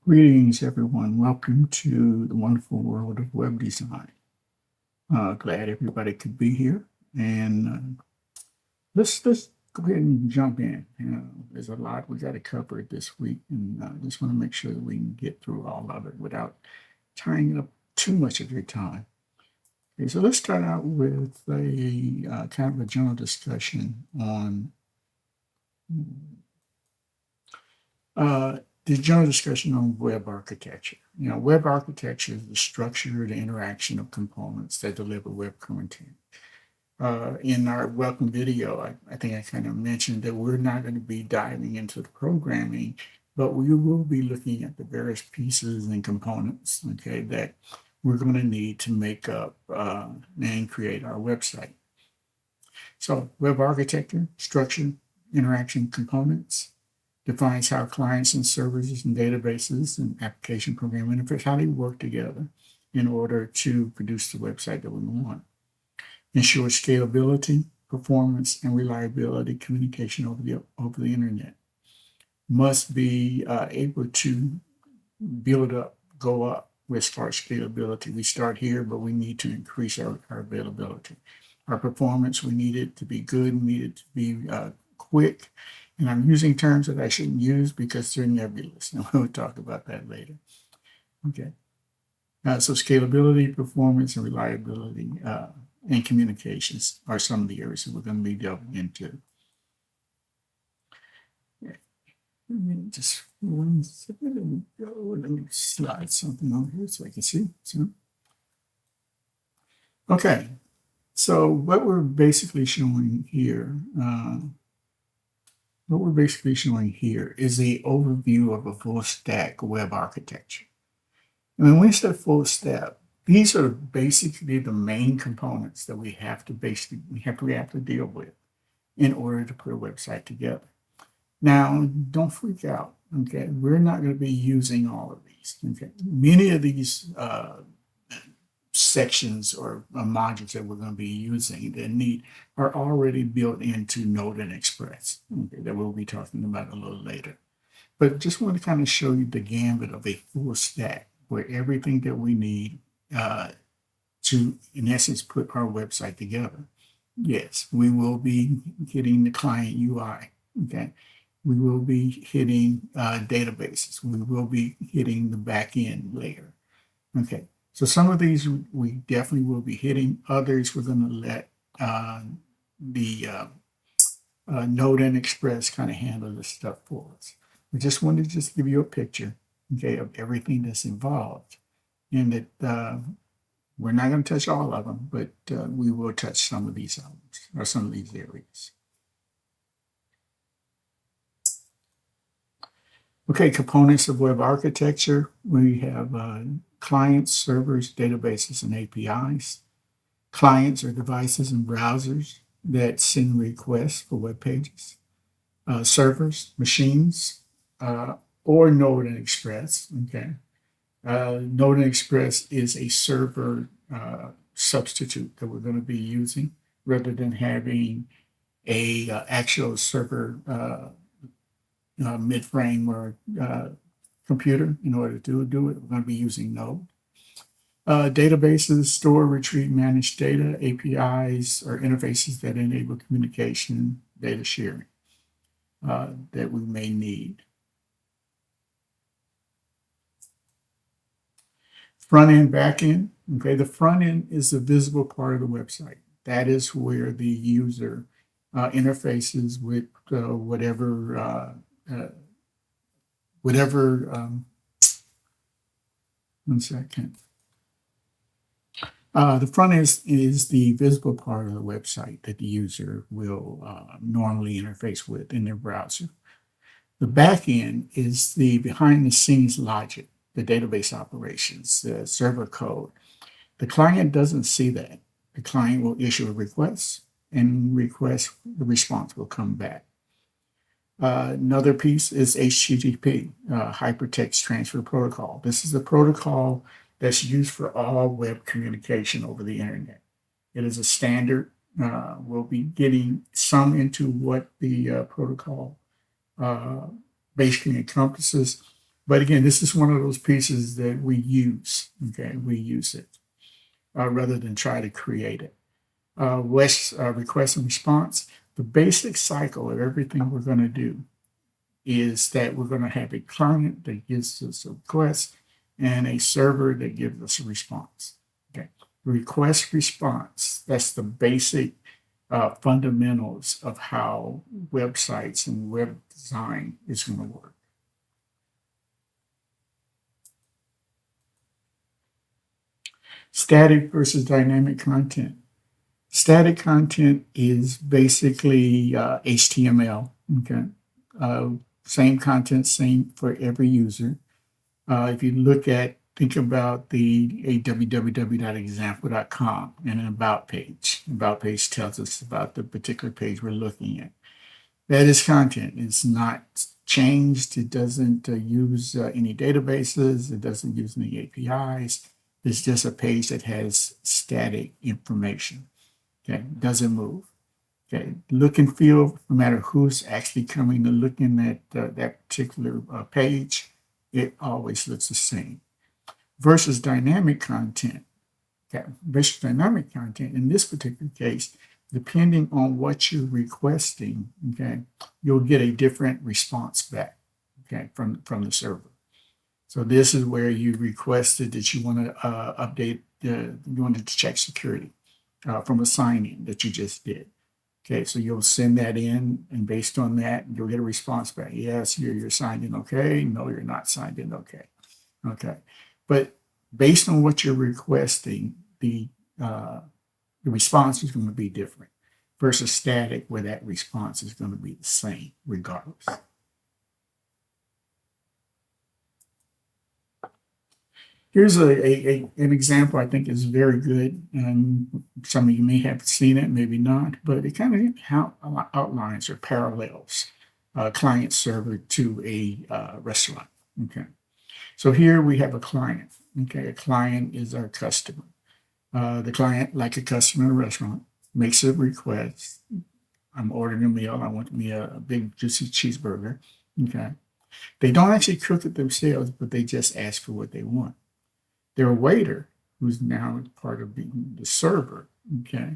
Greetings, everyone. Welcome to the wonderful world of web design. Glad everybody could be here, and let's go ahead and jump in. There's a lot we got to cover this week, and just want to make sure that we can get through all of it without tying up too much of your time. Okay, so let's start out with a kind of a general discussion on Uh, the general discussion on web architecture. Web architecture is the structure, the interaction of components that deliver web content. In our welcome video, I think I kind of mentioned that we're not going to be diving into the programming, but we will be looking at the various pieces and components, okay, that we're going to need to make up and create our website. So web architecture, structure, interaction, components, defines how clients and servers and databases and application program interface, how they work together in order to produce the website that we want. Ensure scalability, performance, and reliability communication over the internet. Must be able to build up, go up as far as scalability. We start here, but we need to increase our availability. Our performance, we need it to be good, we need it to be quick. And I'm using terms that I shouldn't use because they're nebulous, and we'll talk about that later. Okay. So scalability, performance, and reliability and communications are some of the areas that we're going to be delving into. Just one second. Let me slide something on here so I can see. Okay. So what we're basically showing here is the overview of a full stack web architecture. And when we say full stack, these are basically the main components that we have to deal with in order to put a website together. Now, don't freak out. Okay, we're not going to be using all of these. Okay, many of these sections or modules that we're going to be using that are already built into Node and Express, okay, that we'll be talking about a little later. But just want to kind of show you the gambit of a full stack where everything that we need to, in essence, put our website together. Yes, we will be hitting the client UI. Okay, we will be hitting databases. We will be hitting the back end layer. Okay, so some of these we definitely will be hitting. Others we're going to let the Node and Express kind of handle this stuff for us. We just wanted to just give you a picture, okay, of everything that's involved, and that we're not going to touch all of them, but we will touch some of these elements or some of these areas. Okay, components of web architecture. We have clients, servers, databases, and APIs. Clients are devices and browsers that send requests for web pages. Servers, machines, or Node and Express. Okay, Node and Express is a server substitute that we're going to be using rather than having a actual server mid-frame or computer in order to do it. We're going to be using Node. Databases, store, retrieve, manage data. APIs are interfaces that enable communication, data sharing that we may need. Front end, back end. Okay, the front end is the visible part of the website. That is where the user interfaces with whatever. One second. The front end is the visible part of the website that the user will normally interface with in their browser. The back end is the behind the scenes logic, the database operations, the server code. The client doesn't see that. The client will issue a request, and the response will come back. Another piece is HTTP, Hypertext Transfer Protocol. This is the protocol that's used for all web communication over the internet. It is a standard. We'll be getting some into what the protocol basically encompasses, But again, this is one of those pieces that we use. Okay, we use it rather than try to create it. Request and response. The basic cycle of everything we're going to do is that we're going to have a client that gives us a request and a server that gives us a response. Okay, request response. That's the basic fundamentals of how websites and web design is going to work. Static versus dynamic content. Static content is basically HTML. Okay, same content, same for every user. If you think about a www.example.com and an about page. About page tells us about the particular page we're looking at. That is content. It's not changed. It doesn't use any databases. It doesn't use any APIs. It's just a page that has static information. Okay, doesn't move. Okay, look and feel, no matter who's actually coming and looking at that particular page, it always looks the same. Versus dynamic content. Okay, versus dynamic content, in this particular case, depending on what you're requesting, okay, you'll get a different response back, okay, from the server. So this is where you requested that you want to update, you wanted to check security from a sign-in that you just did. Okay, so you'll send that in, and based on that, you'll get a response back. Yes, you're signed in okay. No, you're not signed in okay. Okay, but based on what you're requesting, the response is going to be different versus static, where that response is going to be the same regardless. Here's an example I think is very good, and some of you may have seen it, maybe not, but it kind of outlines or parallels client server to a restaurant. Okay, so here we have a client. Okay, a client is our customer. The client, like a customer in a restaurant, makes a request. I'm ordering a meal. I want me a big juicy cheeseburger. Okay, they don't actually cook it themselves, but they just ask for what they want. Their waiter, who's now part of being the server, okay?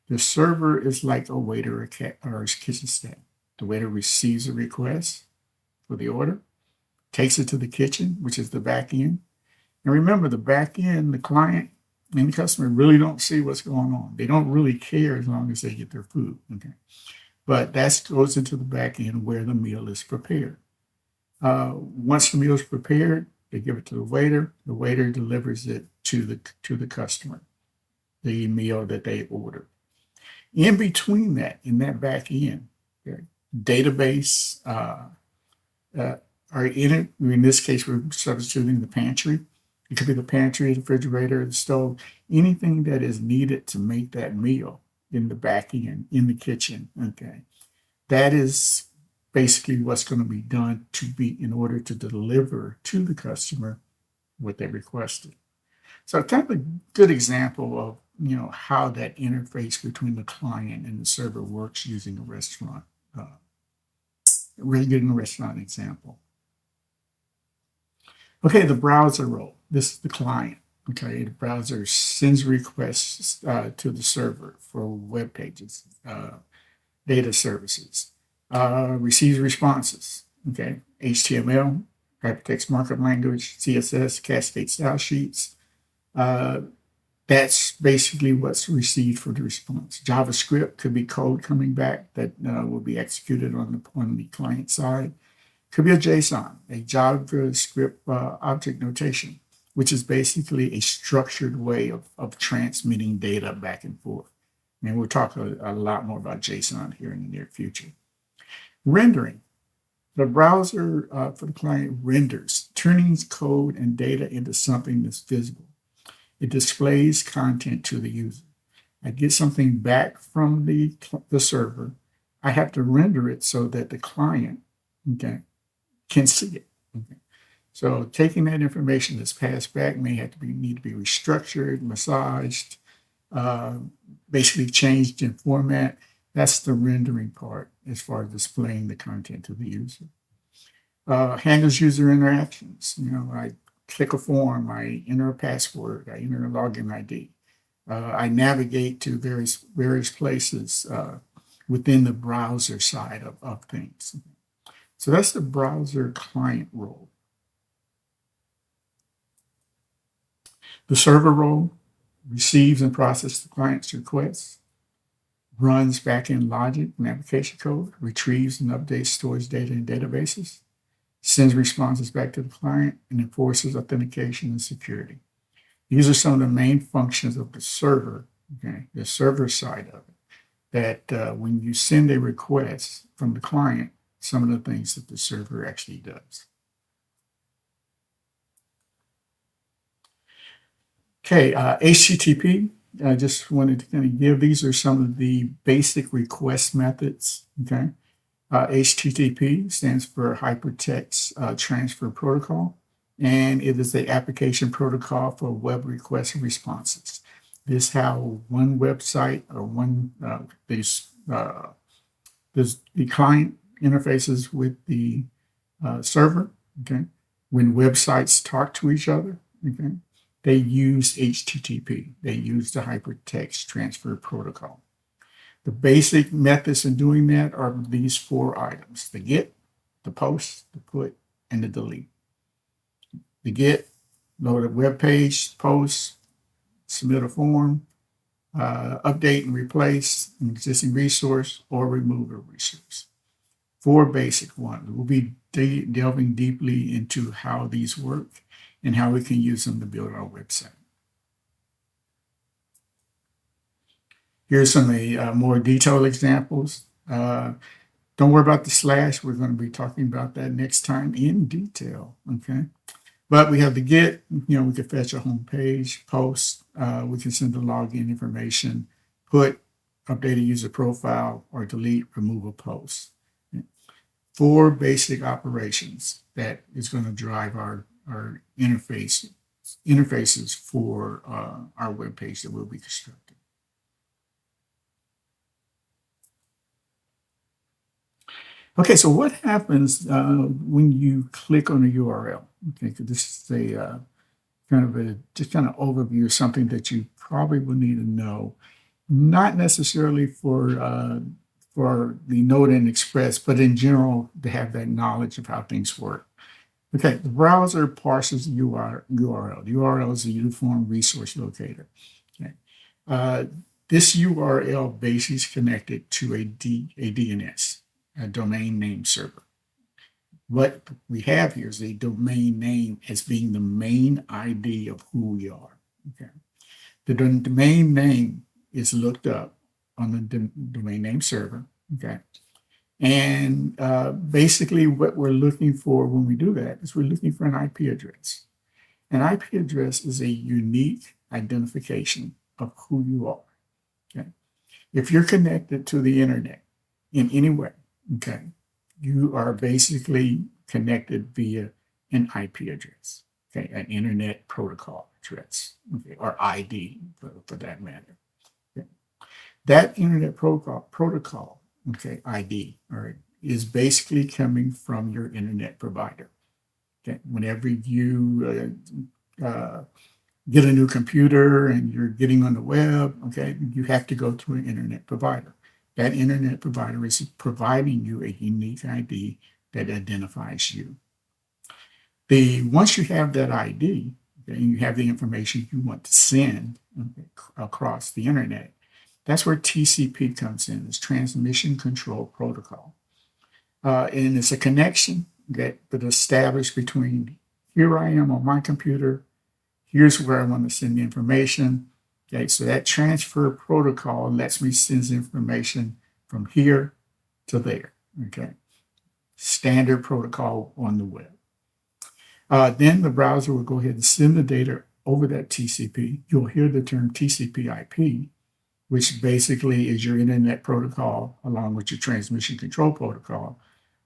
The server is like a waiter or a kitchen staff. The waiter receives a request for the order, takes it to the kitchen, which is the back end. And remember, the back end, the client and the customer really don't see what's going on. They don't really care as long as they get their food, okay? But that goes into the back end where the meal is prepared. Once the meal is prepared, they give it to the waiter. The waiter delivers it to the customer, the meal that they ordered. In between that, in that back end, okay, database, or in this case, we're substituting the pantry. It could be the pantry, the refrigerator, the stove, anything that is needed to make that meal in the back end, in the kitchen. Okay, that is basically what's going to be done in order to deliver to the customer what they requested. So kind of a good example of how that interface between the client and the server works using a restaurant. Really getting a restaurant example. Okay, the browser role. This is the client. Okay, the browser sends requests to the server for web pages, data services. Receives responses. Okay, HTML, hypertext markup language, CSS, cascade style sheets. That's basically what's received for the response. JavaScript could be code coming back that will be executed on the client side. Could be a JSON, a JavaScript object notation, which is basically a structured way of transmitting data back and forth. And we'll talk a lot more about JSON here in the near future. Rendering. The browser for the client renders, turning code and data into something that's visible. It displays content to the user. I get something back from the server. I have to render it so that the client, okay, can see it. Okay. So taking that information that's passed back may need to be restructured, massaged, basically changed in format. That's the rendering part as far as displaying the content to the user. Handles user interactions. I click a form, I enter a password, I enter a login ID. I navigate to various places within the browser side of things. So that's the browser client role. The server role receives and processes the client's requests, runs backend logic and application code, retrieves and updates storage data in databases, sends responses back to the client, and enforces authentication and security. These are some of the main functions of the server, okay, the server side of it, that when you send a request from the client, some of the things that the server actually does. Okay, HTTP, I just wanted to kind of give, these are some of the basic request methods, okay? HTTP stands for Hypertext Transfer Protocol, and it is the application protocol for web requests and responses. This is how one website or the client interfaces with the server. Okay, when websites talk to each other, okay, they use HTTP. They use the Hypertext Transfer Protocol. The basic methods in doing that are these four items: the get, the post, the put, and the delete. The get, load a web page, post, submit a form, update and replace an existing resource, or remove a resource. Four basic ones. We'll be delving deeply into how these work and how we can use them to build our website. Here's some of the more detailed examples. Don't worry about the slash. We're going to be talking about that next time in detail, okay? But we have the get, we can fetch a home page, post, we can send the login information, put, update a user profile, or delete, remove a post. Four basic operations that is going to drive our interfaces for our web page that we'll be constructing. Okay, so what happens when you click on a URL? Okay, so this is a just kind of overview of something that you probably will need to know, not necessarily for the Node and Express, but in general to have that knowledge of how things work. Okay, the browser parses the URL. The URL is a uniform resource locator. Okay. This URL base is connected to a DNS, a domain name server. What we have here is a domain name as being the main ID of who we are. Okay. The domain name is looked up on the domain name server. Okay. And basically what we're looking for when we do that is we're looking for an IP address. An IP address is a unique identification of who you are. Okay. If you're connected to the internet in any way, okay, you are basically connected via an IP address, okay, an internet protocol address, okay, or ID for that matter. Okay. That internet protocol, okay, ID, all right, is basically coming from your internet provider. Okay, whenever you get a new computer and you're getting on the web, okay, you have to go to an internet provider. That internet provider is providing you a unique ID that identifies you. Once you have that ID, okay, and you have the information you want to send, okay, across the internet, that's where TCP comes in, it's Transmission Control Protocol. And it's a connection that established between here I am on my computer, here's where I want to send the information. Okay, so that transfer protocol lets me send information from here to there. Okay, standard protocol on the web. Then the browser will go ahead and send the data over that TCP. You'll hear the term TCP/IP, which basically is your internet protocol along with your transmission control protocol,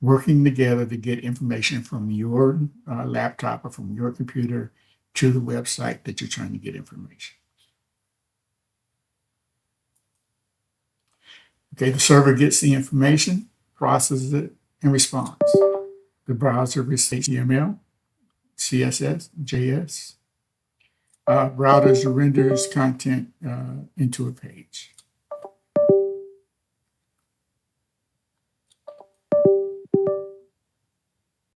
working together to get information from your laptop or from your computer to the website that you're trying to get information. Okay, the server gets the information, processes it, and responds. The browser receives HTML, CSS, JS. Routers renders content into a page.